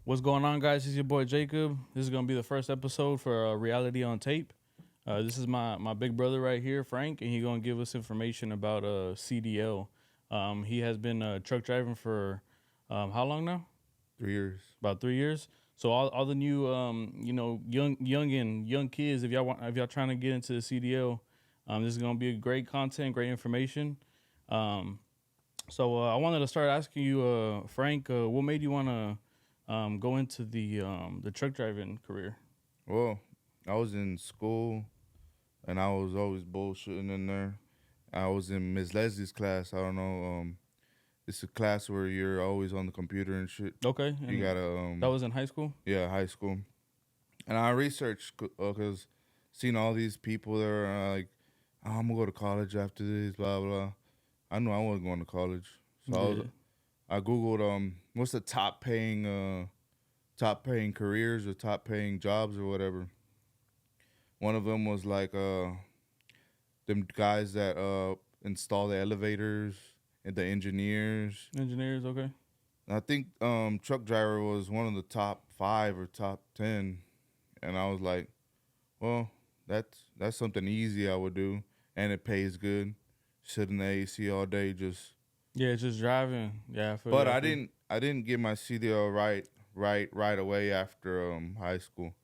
What's going on, guys? It's your boy Jacob. This is gonna be the first episode for Reality on Tape. This is my big brother right here, Frank, and he's gonna give us information about CDL. He has been truck driving for how long now? 3 years. About 3 years. So all the new young kids, if y'all trying to get into the CDL, this is gonna be a great content, great information. Um, so I wanted to start asking you, Frank, what made you wanna go into the truck driving career? Well, I was in school and I was always bullshitting in there. I was in Miss Leslie's class. I don't know. It's a class where you're always on the computer and shit. Okay, You and gotta that was in high school. yeah, high school. And I researched because seen all these people that are like, oh, I'm gonna go to college after this, blah blah. I knew I wasn't going to college, so Yeah, I googled what's the top paying careers or top paying jobs or whatever. One of them was like them guys that install the elevators and the engineers. engineers. Okay. I think truck driver was one of the top 5 or top 10, and I was like, well, that's something easy I would do, and it pays good. Sit in the AC all day, just. Yeah, just driving. Yeah, I feel But you. I didn't get my CDL right away after high school.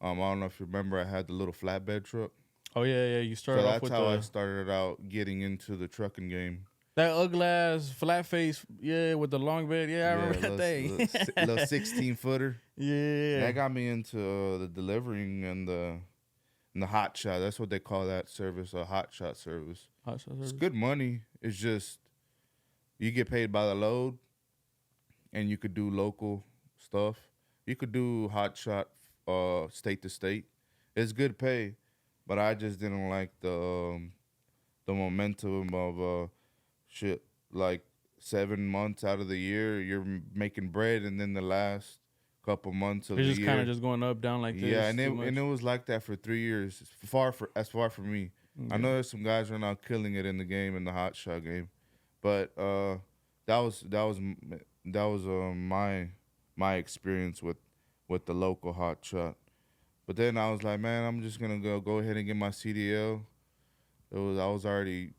I don't know if you remember, I had the little flatbed truck. Oh yeah. You So started off that's with how I started out getting into the trucking game. that ugly ass flat face. Yeah, with the long bed. Yeah, I Yeah, remember that little, thing. little 16 footer. Yeah. That got me into the delivering and the hot shot. That's what they call that service, a hot shot service. Hot shot It's service. good money. It's just you get paid by the load, and you could do local stuff. You could do hot shot, state to state. It's good pay, but I just didn't like the momentum of shit. Like 7 months out of the year, you're making bread, and then the last couple months of It's the just kind of year, just going up down like yeah, this. and Too much. it was like that for 3 years. As far for me. I Yeah. know there's some guys right now killing it in the game, in the hot shot game, but that was that was that was my experience with the local hot shot. But then I was like, man, I'm just gonna go ahead and get my CDL. I was already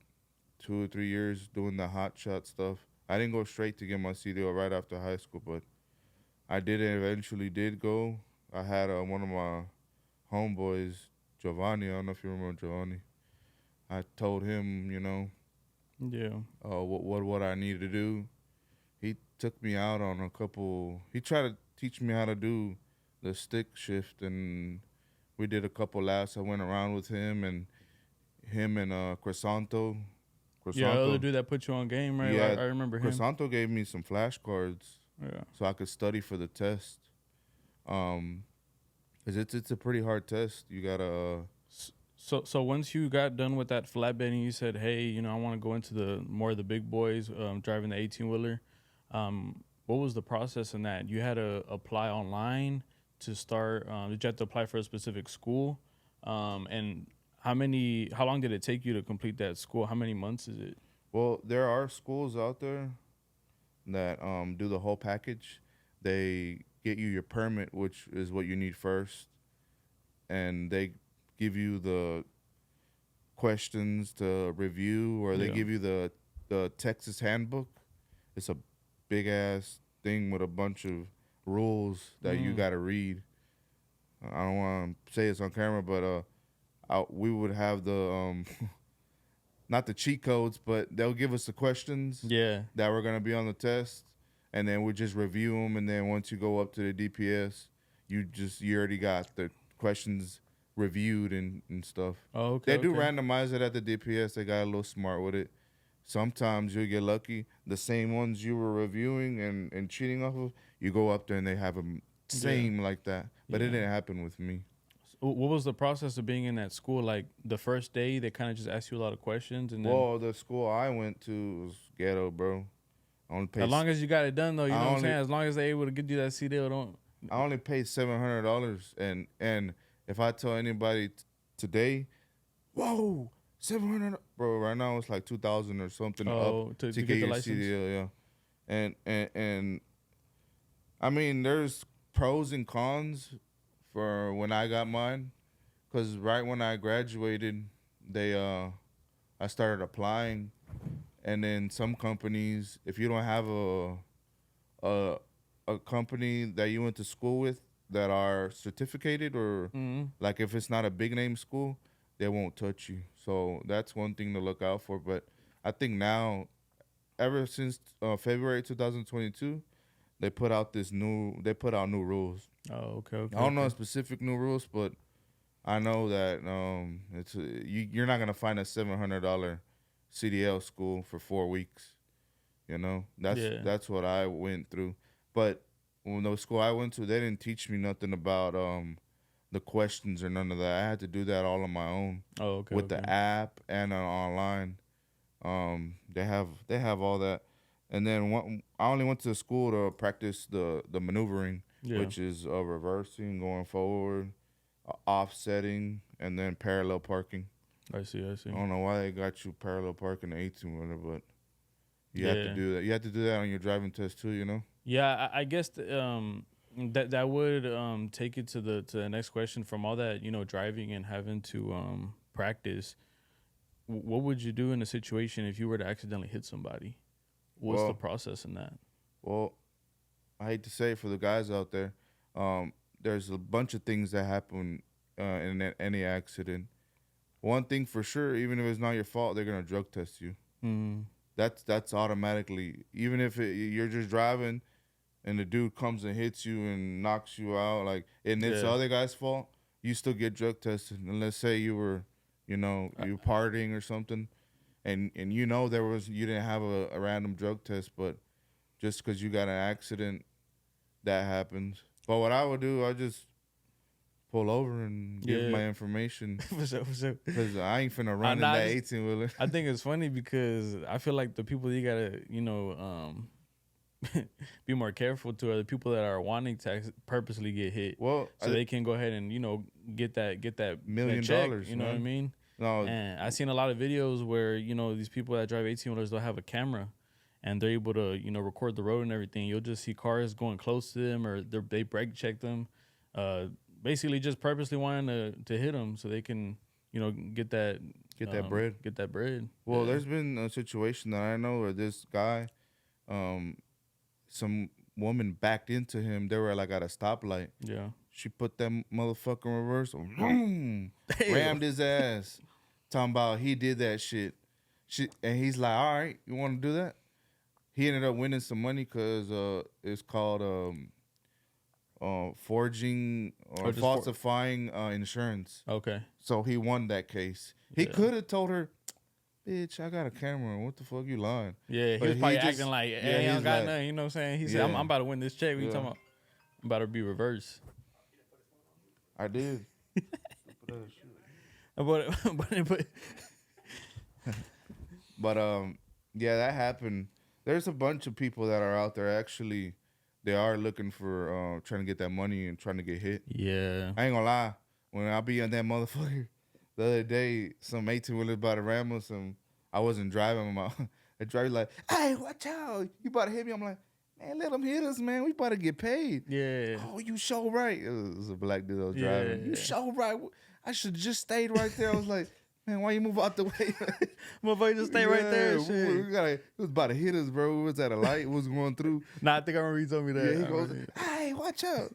2 or 3 years doing the hot shot stuff. I didn't go straight to get my CDL right after high school, but I did eventually did go. I had one of my homeboys, Giovanni. I don't know if you remember Giovanni. I told him, Yeah. what I needed to do. He took me out on a couple. He tried to teach me how to do the stick shift, and we did a couple laps. I went around with him and Crisanto. Yeah, the other Crisanto, dude that put you on game, right? yeah, I remember him. Crisanto gave me some flashcards Yeah. so I could study for the test. Um, 'Cause it's a pretty hard test. You gotta. So once you got done with that flatbed and you said, hey, I want to go into the more of the big boys, driving the 18-wheeler, what was the process in that? You had to apply online to start. Did you have to apply for a specific school? And how long did it take you to complete that school? How many months is it? Well, there are schools out there that do the whole package. They get you your permit, which is what you need first, and they give you the questions to review, or they Yeah. give you the Texas handbook. It's a big ass thing with a bunch of rules that you Mm. got to read. I don't want to say it's on camera, but we would have the not the cheat codes, but they'll give us the questions Yeah. that were gonna be on the test, and then we just review them. And then once you go up to the DPS, you already got the questions reviewed and stuff. Oh, okay. They do Okay. randomize it at the DPS. They got a little smart with it. Sometimes you'll get lucky. The same ones you were reviewing and cheating off of, you go up there and they have them same like that. But it Yeah. didn't happen with me. What was the process of being in that school? Like the first day, they kind of just asked you a lot of questions, and then Well, the school I went to was ghetto, bro. I only paid. as long as you got it done, though, you I know what I'm only- saying. As long as they're able to get you that CDL, don't. I only paid $700, and if I tell anybody today, whoa, 700, bro. Right now it's like 2,000 or something Oh, up to get get the your license. CDL, yeah. And I mean, there's pros and cons for when I got mine. Cause right when I graduated, they I started applying, and then some companies, if you don't have a a company that you went to school with that are certificated, or Mm-hmm. like if it's not a big name school, they won't touch you. So that's one thing to look out for. But I think now, ever since February 2022, they put out new rules. Oh, okay, I okay, don't know okay. specific new rules, but I know that you're not gonna find a $700 CDL school for 4 weeks. You know, Yeah. that's what I went through. But when the school I went to, they didn't teach me nothing about the questions or none of that. I had to do that all on my own Oh, okay, with the okay. app and online. They have all that, and then I only went to school to practice the maneuvering, Yeah. which is reversing, going forward, offsetting, and then parallel parking. I see. I I see. don't know why they got you parallel parking the 18 wheeler, but you have to Yeah. do that. You have to do that on your driving test too. You know. Yeah. I guess that would take it to the next question. From all that driving and having to practice, what would you do in a situation if you were to accidentally hit somebody? What's the Well, process in that? well, I hate to say it for the guys out there. There's a bunch of things that happen in any accident. One thing for sure, even if it's not your fault, they're gonna drug test you. Mm. That's automatically. Even if you're just driving and the dude comes and hits you and knocks you out, like, and it's the Yeah. other guy's fault, you still get drug tested. And let's say you were, Uh, you partying or something, and you didn't have a random drug test, but just because you got an accident, that happens. But what I would do, I just pull over and give Yeah. my information For sure. For sure. because I ain't finna I run in not that just. 18 wheeler. I think it's funny because I feel like the people you gotta, be more careful to are the people that are wanting to purposely get hit, Well, so they can go ahead and get that million check. dollars, You know what I man. mean? No, And I've seen a lot of videos where these people that drive 18 wheelers don't have a camera, and they're able to record the road and everything. You'll just see cars going close to them, or they brake check them, uh, basically just purposely wanting to hit them so they can get that get that bread. get that bread. Well, Yeah. there's been a situation that I know where this guy, um, some woman backed into him. They were like at a stoplight. Yeah. She put that motherfucker in reverse, vroom, Damn. rammed his ass. Talking about he did that shit. And he's like, all right, you want to do that? He ended up winning some money because it's called forging Or or just for falsifying insurance. okay. So he won that case. He Yeah. could have told her, bitch, I got a camera. What the fuck you lying? Yeah, he But was probably just- acting like, yeah, hey, I don't he's got like, nothing. You know what I'm saying? He said, yeah. I'm about to win this check. What you Yeah. talking about? I'm about to be reversed. I did. But But yeah, that happened. There's a bunch of people that are out there actually. They are looking for trying to get that money and trying to get hit. yeah. I ain't gonna lie. When I be on that motherfucker, the other day, some 18 wheeler about to ram us, and I wasn't driving. The driver like, hey, watch out! You about to hit me? I'm like, man, let them hit us, man. We about to get paid. Yeah. Oh, you so right. It was a black dude that was Yeah. driving. You so right. I should just stayed right there. I was like, man, why you move out the way? Motherfucker, just stay right there. Yeah, Shit. it was about to hit us, bro. We was at a light. It was going through. Nah, I think I remember you told me that. Yeah, he I goes, remember. hey, watch out.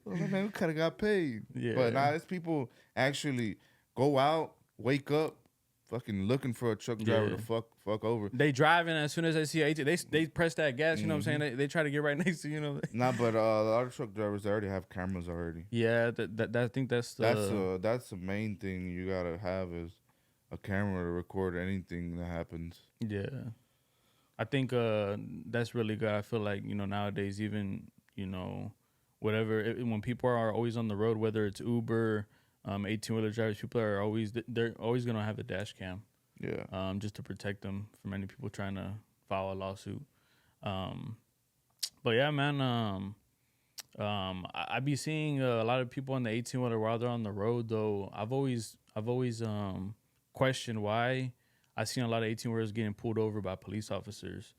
I was like, man, we could have got paid. Yeah. But nah, it's people actually go out, wake up, fucking looking for a truck driver Yeah. to fuck over. They driving as soon as they see 18. They press that gas. You know what I'm Mm-hmm. saying? They try to get right next to Nah, but the other truck drivers, they already have cameras already. Yeah. That I think that's the That's the main thing you gotta have is a camera to record anything that happens. Yeah. I think that's really good. I feel like, nowadays, even, whatever, when people are always on the road, whether it's Uber, 18-wheeler drivers, people are they're always going to have a dash cam, Yeah. just to protect them from any people trying to file a lawsuit. But yeah, man, I be seeing a lot of people on the 18-wheeler while they're on the road, though. I've always questioned why I seen a lot of 18-wheelers getting pulled over by police officers.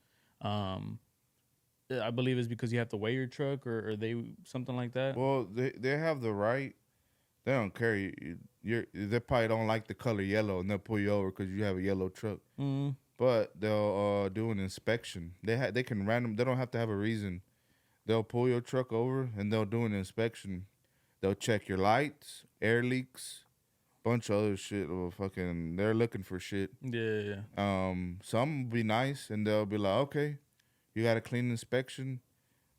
I believe it's because you have to weigh your truck, or they something like that. Well, they have the right. They don't care. They probably don't like the color yellow, and they'll pull you over because you have a yellow truck. Mm. But they'll do an inspection. They can random. They don't have to have a reason. They'll pull your truck over and they'll do an inspection. They'll check your lights, air leaks, bunch of other shit. Or fucking, they're looking for shit. Yeah. Some will be nice and they'll be like, okay, you got a clean inspection,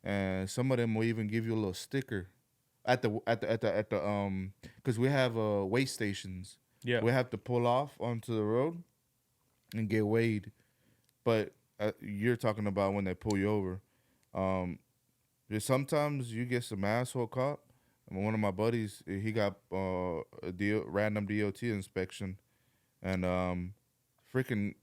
and some of them will even give you a little sticker because we have weigh stations. Yeah. We have to pull off onto the road and get weighed. But you're talking about when they pull you over. Sometimes you get some asshole cop. I mean, one of my buddies, he got random DOT inspection, and freaking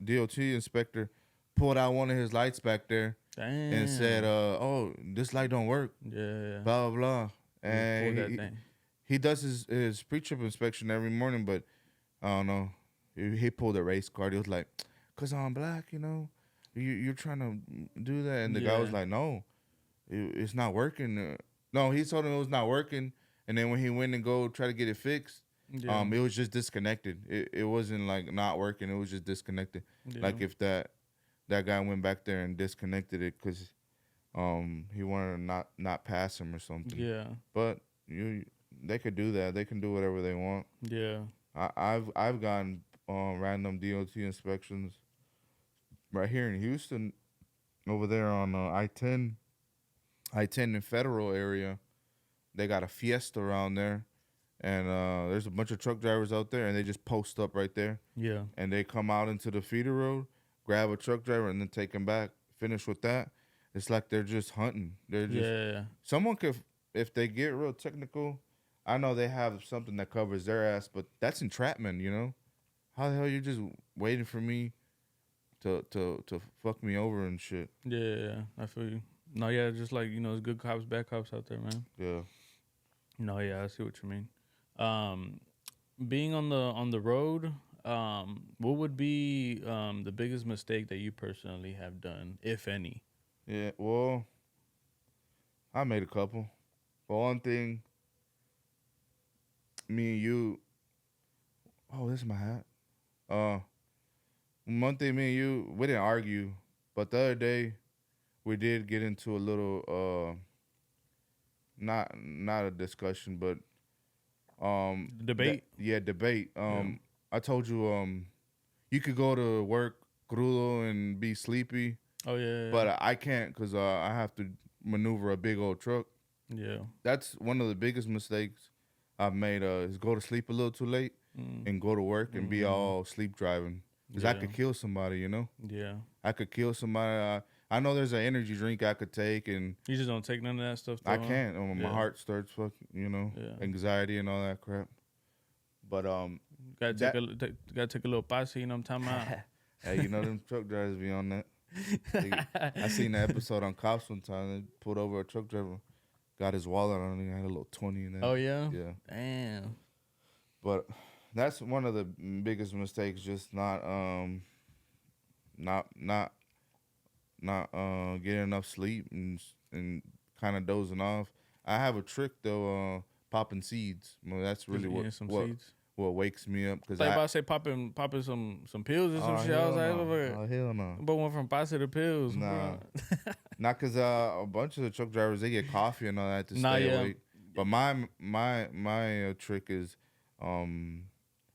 DOT inspector pulled out one of his lights back there Damn. and said, "Oh, this light don't work." Yeah. Blah blah blah. Pull And that thing. he does his pre-trip inspection every morning, but I don't know. He pulled a race card. He was like, "Cause I'm black, you're trying to do that." And the guy was Yeah. like, "No, it's not working." No, he told him it was not working. And then when he went and go try to get it fixed, Yeah. it was just disconnected. It wasn't like not working. It was just disconnected. Yeah. Like if that guy went back there and disconnected it because he wanted to not pass him or something. Yeah. But they could do that. They can do whatever they want. Yeah. I've gotten random DOT inspections right here in Houston, over there on I-10 in Federal area. They got a Fiesta around there, and there's a bunch of truck drivers out there, and they just post up right there, Yeah. and they come out into the feeder road, grab a truck driver, and then take him back. Finish with that. It's like they're just hunting. They're just Yeah. someone could, if they get real technical. I know they have something that covers their ass, but that's entrapment. How the hell you just waiting for me to fuck me over and shit? Yeah. I feel you. No, yeah, just like there's good cops, bad cops out there, man. Yeah. No, yeah, I see what you mean. Being on the road, what would be the biggest mistake that you personally have done, if any? Yeah, well, I made a couple. For one thing, me and you. Oh, this is my hat. One thing, me and you, we didn't argue, but the other day, we did get into a little, not a discussion, but Debate. debate. I told you, you could go to work crudo and be sleepy, Oh yeah. but I can't because I have to maneuver a big old truck. Yeah. That's one of the biggest mistakes I've made. Is go to sleep a little too late and go to work and be all sleep driving. Because I could kill somebody, Yeah. I could kill somebody. I know there's an energy drink I could take, and You just don't take none of that stuff. I though, huh? can't. My Yeah. heart starts fucking, Yeah. anxiety and all that crap. But Gotta take a little pass. You know what I'm talking about? hey, them truck drivers be on that. I seen the episode on Cops one time. They pulled over a truck driver, got his wallet on him. He had a little 20 in there. Oh yeah. Yeah. Damn. But that's one of the biggest mistakes. Just not getting enough sleep and kind of dozing off. I have a trick though, popping seeds. Well, that's really Eating some what seeds. what wakes me up because Like about to say popping some pills or some shit. I was like, oh hell no. but went from pasta to pills. Nah. bro. Not because a bunch of the truck drivers, they get coffee and all that to Nah, stay yeah. awake. But my trick is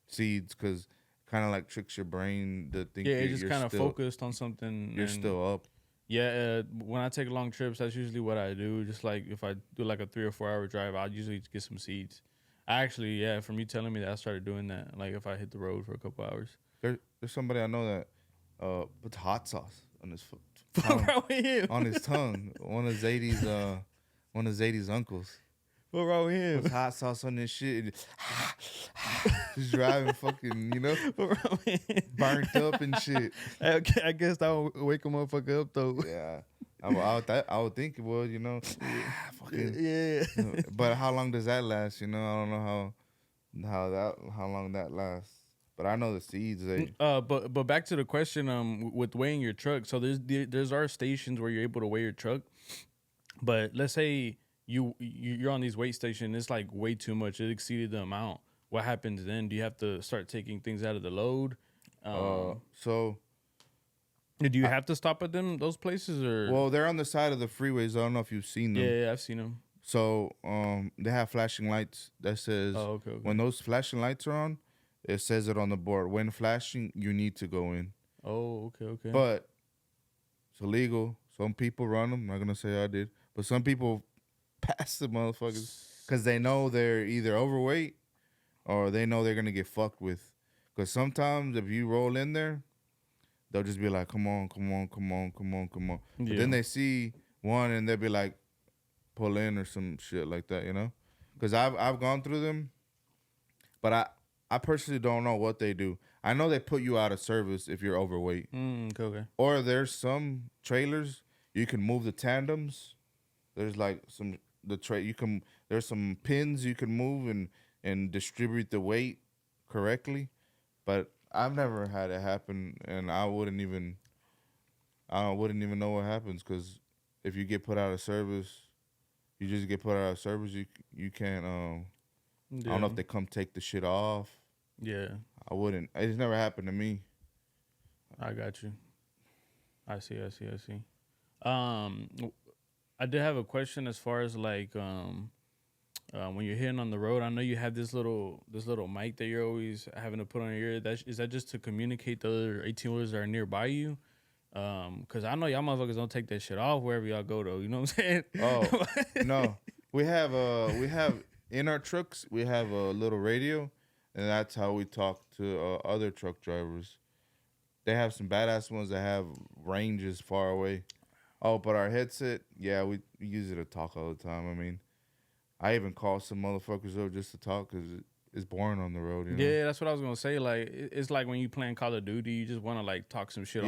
seeds, because kind of like tricks your brain to think Yeah, you're it just kind of still, focused on something. you're and- still up. Yeah, when I take long trips, that's usually what I do. Just like if I do like a 3 or 4 hour drive, I'll usually get some seeds. I actually, yeah, from you telling me that, I started doing that. Like if I hit the road for a couple hours. There's somebody I know that puts hot sauce on his What's tongue, wrong with him? on his tongue. One of Zadie's uncles. What wrong with him? Puts hot sauce on this shit. And just driving fucking, What wrong with him? burnt up and shit. I guess that would wake a motherfucker up though. Yeah. I would think it would, fucking. Yeah. But how long does that last? I don't know how long that lasts. But I know the seeds. They But back to the question, with weighing your truck. So there's are stations where you're able to weigh your truck, but let's say you're on these weight stations, it's like way too much. It exceeded the amount. What happens then? Do you have to start taking things out of the load? so Do you have to stop at those places or? well, they're on the side of the freeways. I don't know if you've seen them. Yeah, I've seen them. So they have flashing lights that says Oh, okay. when those flashing lights are on, it says it on the board. When flashing, you need to go in. Oh, okay. But it's illegal. Some people run them. I'm not gonna say I did, but some people pass the motherfuckers because they know they're either overweight or they know they're gonna get fucked with. Because sometimes if you roll in there, they'll just be like, "Come on, come on, come on, come on, come on." But Yeah. then they see one and they'll be like, "Pull in" or some shit like that, you know? Because I've gone through them, but I personally don't know what they do. I know they put you out of service if you're overweight. Okay. Or there's some trailers you can move the tandems. There's like there's some pins you can move and distribute the weight correctly. But I've never had it happen, and I wouldn't even know what happens because if you get put out of service, you just get put out of service. You can't. I don't know if they come take the shit off. Yeah, I wouldn't. It's never happened to me. I got you. I see. I did have a question as far as like when you're hitting on the road. I know you have this little mic that you're always having to put on your ear. Is that just to communicate the other 18-wheelers that are nearby you? Cause I know y'all motherfuckers don't take that shit off wherever y'all go though. You know what I'm saying? Oh no, we have in our trucks we have a little radio, and that's how we talk to other truck drivers. They have some badass ones that have ranges far away. Oh, but our headset, yeah, we use it to talk all the time. I mean, I even call some motherfuckers up just to talk because it's boring on the road. You know? Yeah, that's what I was gonna say. Like it's like when you playing Call of Duty, you just want to like talk some shit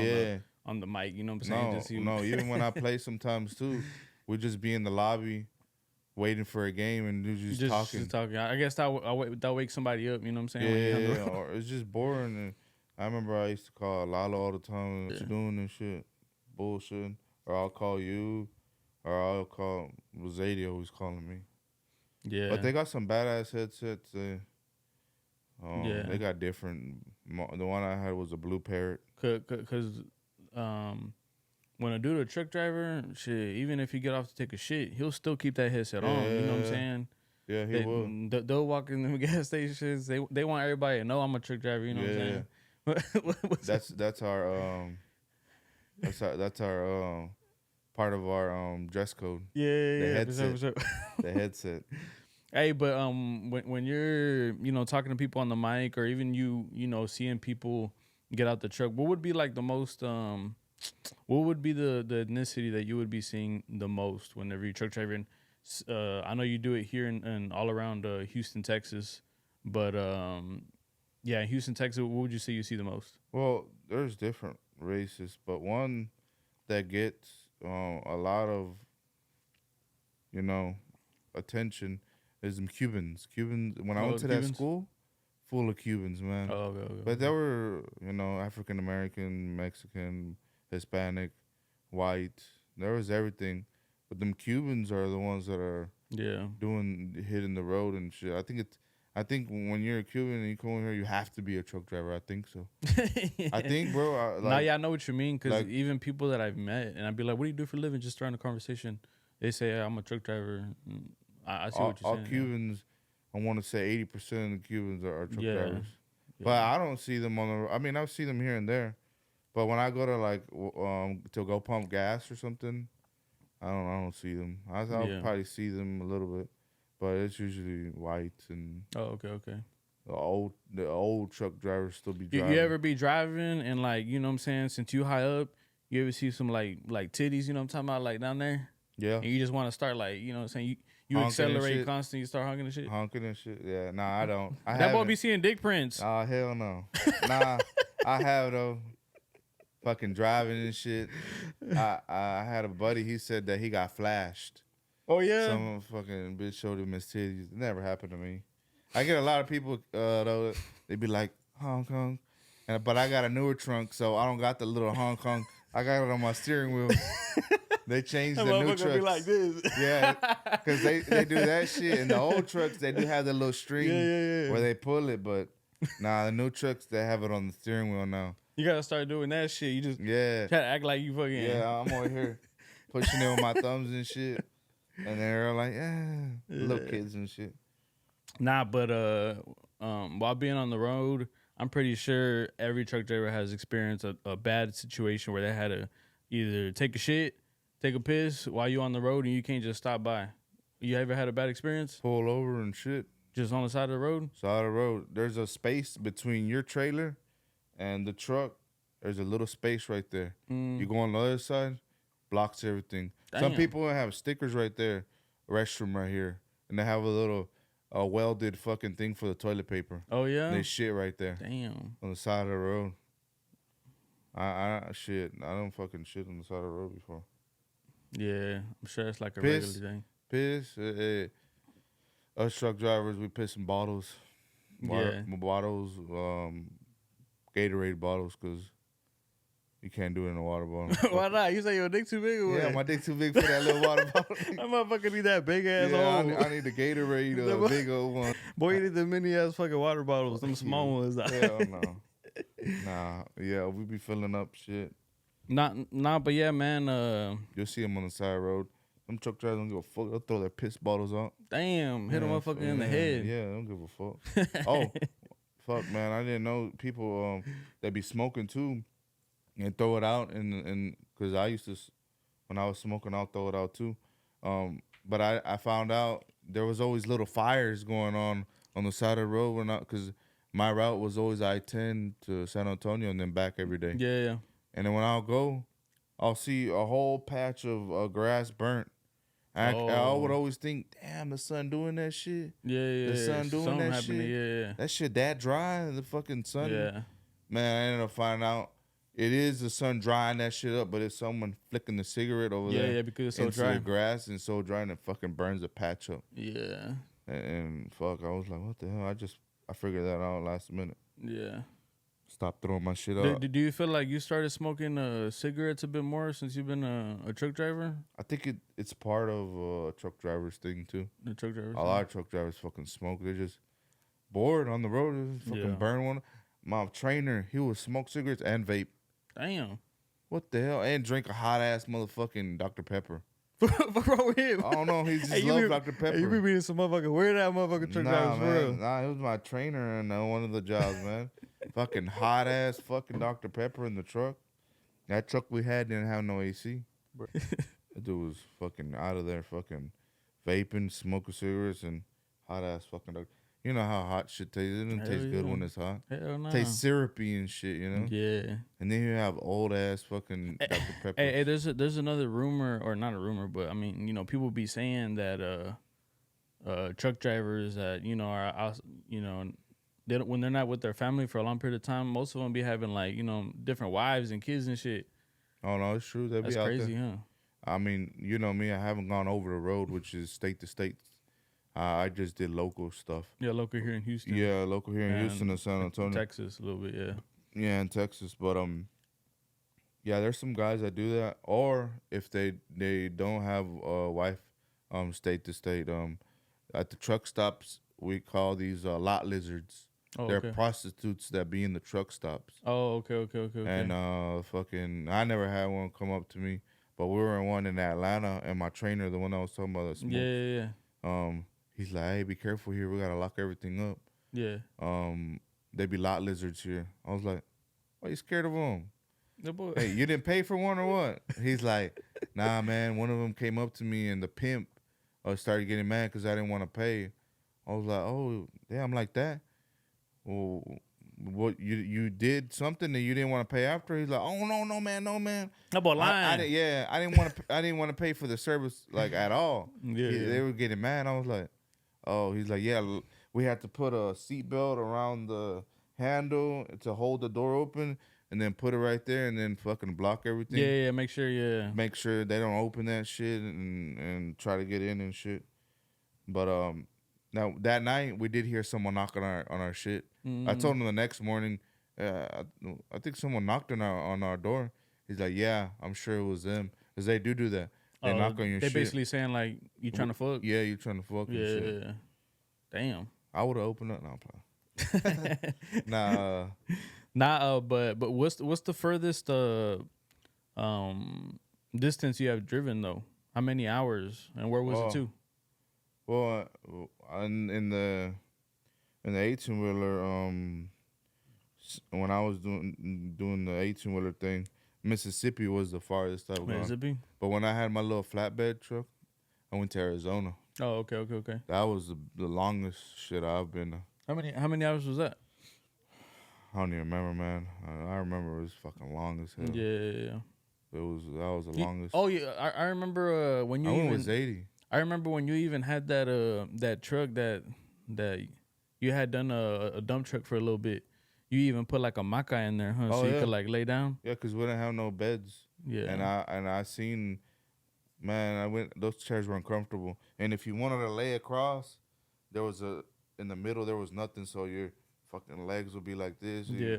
on the mic. You know what I'm saying? No. Even when I play sometimes too, we just be in the lobby waiting for a game and just talking. Just talking. I guess that wake somebody up. You know what I'm saying? Yeah. Or it's just boring. And I remember I used to call Lalo all the time. What you doing and shit? Bullshit. Or I'll call you. Or I'll call Zadie always calling me. Yeah. But they got some badass headsets. Yeah. They got different. The one I had was a Blue Parrot. Cause when a dude a truck driver, shit, even if he get off to take a shit, he'll still keep that headset on. You know what I'm saying? Yeah, he will. They'll walk in the gas stations. They want everybody to know I'm a truck driver. You know what I'm saying? That's our that's our part of our dress code. Yeah. The headset. The headset. Hey, but when you're talking to people on the mic or even seeing people get out the truck, what would be like the most what would be the ethnicity that you would be seeing the most whenever you truck driving? I know you do it here and all around Houston, Texas, but yeah, in Houston, Texas, what would you say you see the most? Well, there's different races, but one that gets a lot of attention is them Cubans. When I went to that school, full of Cubans, man. Oh, okay. But there were African American, Mexican, Hispanic, white. There was everything. But them Cubans are the ones that are hitting the road and shit. I think when you're a Cuban and you come over here, you have to be a truck driver. I think so. I think, bro. I know what you mean. Because even people that I've met, and I'd be like, "What do you do for a living?" Just starting a conversation. They say, "I'm a truck driver." I see what you're saying. All Cubans, I want to say 80% of the Cubans are truck drivers. Yeah. But I don't see them on the. I mean, I see them here and there. But when I go to to go pump gas or something, I don't see them. I'll probably see them a little bit, but it's usually white and. Oh, okay. The old truck drivers still be driving. You ever be driving and like what I'm saying? Since you high up, you ever see some like titties? You know what I'm talking about, like down there. Yeah. And you just want to start like what I'm saying. You accelerate constantly. You start honking and shit. Honking and shit. Yeah. Nah, I don't. That boy be seeing dick prints. Oh hell no. Nah, I have though. Fucking driving and shit. I had a buddy. He said that he got flashed. Oh yeah. Some bitch showed him his titties. It never happened to me. I get a lot of people though. They be like, Hong Kong. But I got a newer trunk, so I don't got the little Hong Kong. I got it on my steering wheel. They changed That the new motherfucker trucks. be like this. Yeah, because they do that shit. In the old trucks, they do have the little string Yeah. where they pull it, but nah, the new trucks, they have it on the steering wheel now. You gotta start doing that shit. You just Yeah. try to act like you fucking. Yeah, I'm over here pushing it with my thumbs and shit. And they're like, little kids and shit. Nah, but while being on the road, I'm pretty sure every truck driver has experienced a bad situation where they had to either take a shit, take a piss while you on the road, and you can't just stop by. You ever had a bad experience? Pull over and shit. Just on the side of the road? Side of the road. There's a space between your trailer and the truck. There's a little space right there. You go on the other side, blocks everything. Damn. Some people have stickers right there, restroom right here, and they have a little welded fucking thing for the toilet paper. Oh yeah, And they shit right there. Damn. On the side of the road. I don't fucking shit on the side of the road before. Yeah, I'm sure it's like a Piss. regular thing. Piss. Us truck drivers, we piss in bottles. Bottles, Gatorade bottles, because you can't do it in a water bottle. Why not? You say your dick too big or what? Yeah, my dick too big for that little water bottle. That motherfucker need that big ass Yeah, hole. I need the Gatorade, a big old one. Boy, you need the mini ass fucking water bottles, them small ones. Hell no. Nah, yeah, we be filling up shit. But yeah, man. You'll see them on the side road. Them truck drivers don't give a fuck. They'll throw their piss bottles out. Damn, hit a motherfucker in the head. Yeah, they don't give a fuck. Oh, fuck, man, I didn't know people they be smoking too, and throw it out, and because I used to, when I was smoking, I'll throw it out too. But I found out there was always little fires going on the side of the road because my route was always I-10 to San Antonio and then back every day. Yeah. And then when I'll go, I'll see a whole patch of grass burnt. I would always think, damn, the sun doing that shit. Yeah. The sun doing Something that shit. Yeah. That shit that dry, the fucking sun. Yeah. Man, I ended up finding out it is the sun drying that shit up, but it's someone flicking the cigarette over there. Yeah, because it's so into dry. the grass and so dry and it fucking burns the patch up. Yeah. And fuck, I was like, what the hell? I figured that out last minute. Yeah. Stop throwing my shit out. Do you feel like you started smoking cigarettes a bit more since you've been a truck driver? I think it's part of a truck driver's thing too. The truck drivers. A lot of truck drivers fucking smoke. They're just bored on the road. They just fucking burn one. My trainer, he would smoke cigarettes and vape. Damn. What the hell? And drink a hot ass motherfucking Dr. Pepper. What's wrong with him? I don't know. He just loves Dr. Pepper. Hey, you be meeting some motherfucker. Where that motherfucking truck drivers for real? Nah, he was my trainer in one of the jobs, man. Fucking hot ass fucking Dr. Pepper in the truck. That truck we had didn't have no AC. That dude was fucking out of there, fucking vaping, smoking cigarettes, and hot ass fucking Dr. You know how hot shit tastes. It doesn't taste good when it's hot. Hell no. Tastes syrupy and shit, you know? Yeah. And then you have old ass fucking Dr. Pepper. Hey, there's another rumor, or not a rumor, but I mean, people be saying that truck drivers that are out, they don't, when they're not with their family for a long period of time, most of them be having like different wives and kids and shit. Oh no, it's true. That's be out crazy, there. huh? I mean, you know me. I haven't gone over the road, which is state to state. I just did local stuff. Yeah, local here in Houston. Yeah, local here in Houston and San Antonio. Texas, a little bit, yeah. Yeah, in Texas, but yeah, there's some guys that do that, or if they don't have a wife, state to state, at the truck stops we call these lot lizards. Oh, They're okay. prostitutes that be in the truck stops. Oh, okay. And fucking, I never had one come up to me, but we were in one in Atlanta, and my trainer, the one I was talking about, that smoked, Yeah. He's like, hey, be careful here. We gotta lock everything up. Yeah. They be lot lizards here. I was like, why you scared of them? The boy. Hey, you didn't pay for one or what? He's like, nah, man. One of them came up to me and the pimp started getting mad because I didn't want to pay. I was like, oh, damn, like that? Well, what you did something that you didn't want to pay after? He's like, oh no man. That boy lying. I didn't want to pay for the service like at all. Yeah. They were getting mad. I was like, oh, he's like, yeah, we had to put a seatbelt around the handle to hold the door open, and then put it right there, and then fucking block everything. Yeah. Make sure They don't open that shit and try to get in and shit. But Now that night we did hear someone knock on our shit. I Mm. told him the next morning. I think someone knocked on our door. He's like, yeah, I'm sure it was them, cause they do that. They Oh, knock on your they shit. basically saying like you trying to fuck. Yeah, you trying to fuck and shit. Yeah. Damn. I would have opened up. No, I'm playing. Nah, Nah. But what's the furthest um distance you have driven though? How many hours and where was it well, to? well, in the 18 wheeler, when I was doing the 18 wheeler thing, Mississippi was the farthest I've gone. Mississippi. But when I had my little flatbed truck, I went to Arizona. Oh, okay. That was the longest shit I've been. How many hours was that? I don't even remember, man. I remember it was fucking long as hell. Yeah. That was the longest. Oh yeah, I remember when you I went even was 80. I remember when you even had that truck that you had done a dump truck for a little bit. You even put like a maca in there, huh? Oh, So you yeah. could like lay down. Yeah, cause we didn't have no beds. Yeah. And I seen, man, I went. Those chairs were uncomfortable. And if you wanted to lay across, there was in the middle there was nothing, so your fucking legs would be like this. Yeah.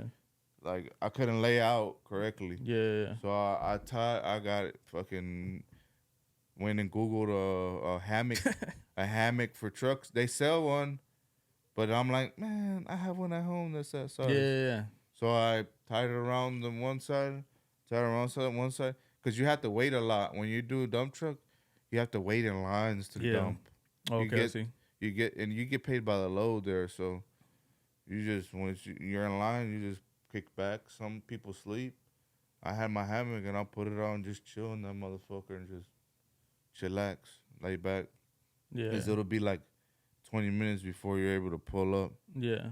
Like I couldn't lay out correctly. Yeah. So I got it fucking went and Googled a hammock, a hammock for trucks. They sell one, but I'm like, man, I have one at home that's that size. Yeah. So I tied it around the one side, tied it around one side, because you have to wait a lot when you do a dump truck. You have to wait in lines to dump. Okay, I see. You get paid by the load there, so you just once you're in line, you just kick back. Some people sleep. I had my hammock and I'll put it on, just chill in that motherfucker and just chillax, lay back. Yeah. Because it'll be like 20 minutes before you're able to pull up. Yeah.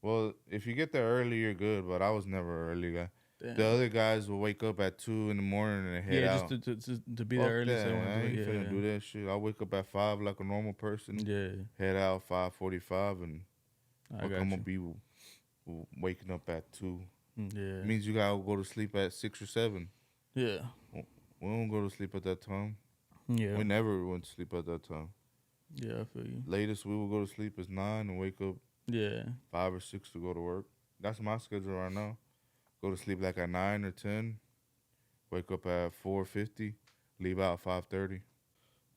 Well, if you get there early, you're good, but I was never an early guy. Damn. The other guys will wake up at 2 in the morning and head out. Just to be Fuck there early. that, So I ain't finna do that shit. I'll wake up at 5 like a normal person. Yeah. Head out 5:45 and I got I'm gonna you. be waking up at 2. Yeah. It means you gotta go to sleep at 6 or 7. Yeah. We don't go to sleep at that time. Yeah. We never went to sleep at that time. Yeah, I feel you. Latest we will go to sleep is 9 and wake up Yeah. 5 or 6 to go to work. That's my schedule right now. Go to sleep like at 9 or 10. Wake up at 4:50. Leave out 5:30.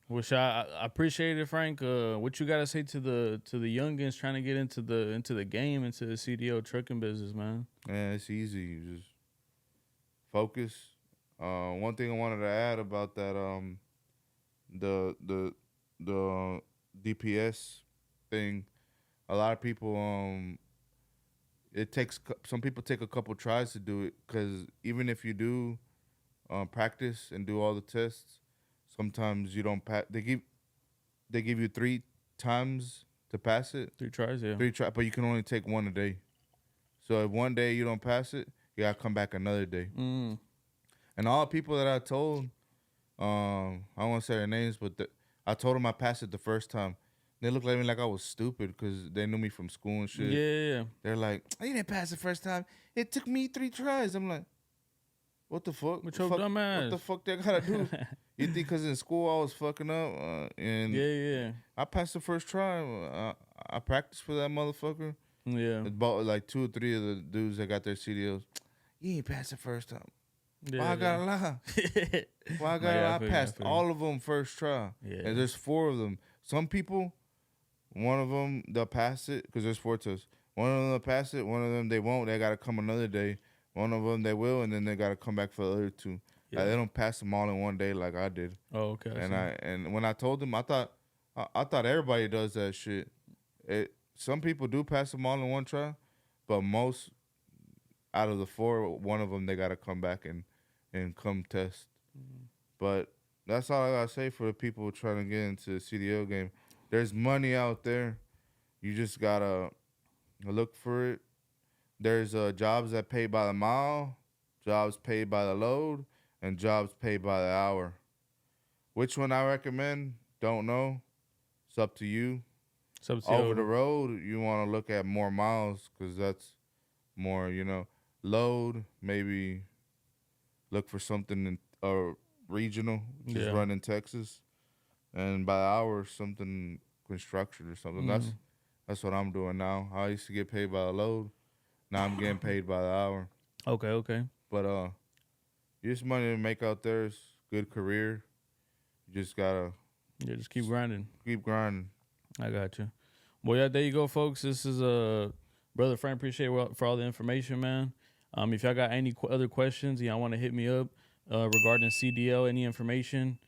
Which I appreciate it, Frank. What you gotta say to the youngins trying to get into the game, into the CDL trucking business, man? Yeah, it's easy. You just focus. One thing I wanted to add about that, the DPS thing. A lot of people, some people take a couple tries to do it because even if you do practice and do all the tests, sometimes you don't pass. They give you 3 times to pass it. 3 tries, yeah. 3 try, but you can only take one a day. So if one day you don't pass it, you gotta come back another day. And all the people that I told, I don't want to say their names, but I told them I passed it the first time. They looked at me like I was stupid because they knew me from school and shit. Yeah. They're like, you didn't pass the first time. It took me 3 tries. I'm like, what the fuck? With your dumb ass. What the fuck they gotta do? You think because in school I was fucking up? And Yeah. I passed the first try. I practiced for that motherfucker. Yeah. About like 2 or 3 of the dudes that got their CDLs. You ain't passed the first time. Yeah, Why I gotta lie? Why I gotta lie? I passed all of them first try. Yeah. And there's 4 of them. Some people, one of them, they'll pass it because there's 4 tests. One of them will pass it. One of them, they won't. They gotta come another day. One of them, they will, and then they gotta come back for the other 2. Yeah. They don't pass them all in one day like I did. Oh, okay. And when I told them, I thought everybody does that shit. Some people do pass them all in one try, but most out of the 4, one of them they gotta come back and come test. But that's all I gotta say for the people trying to get into the CDL game. There's money out there. You just gotta look for it. There's jobs that pay by the mile, jobs paid by the load, and jobs paid by the hour. Which one I recommend? Don't know. It's up to you. Over the road, you want to look at more miles because that's more, load. Maybe look for something regional, just run in Texas. And by the hour, something construction or something. Mm. That's what I'm doing now. I used to get paid by the load. Now I'm getting paid by the hour. Okay, okay. But just money to make out there is good career. You just gotta Yeah, just keep grinding. keep grinding. I got you. Well, yeah, there you go, folks. This is brother Frank. Appreciate for all the information, man. If y'all got any other questions, y'all want to hit me up regarding CDL, any information,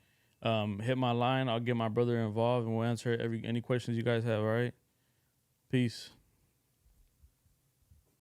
hit my line. I'll get my brother involved and we'll answer any questions you guys have. All right. Peace.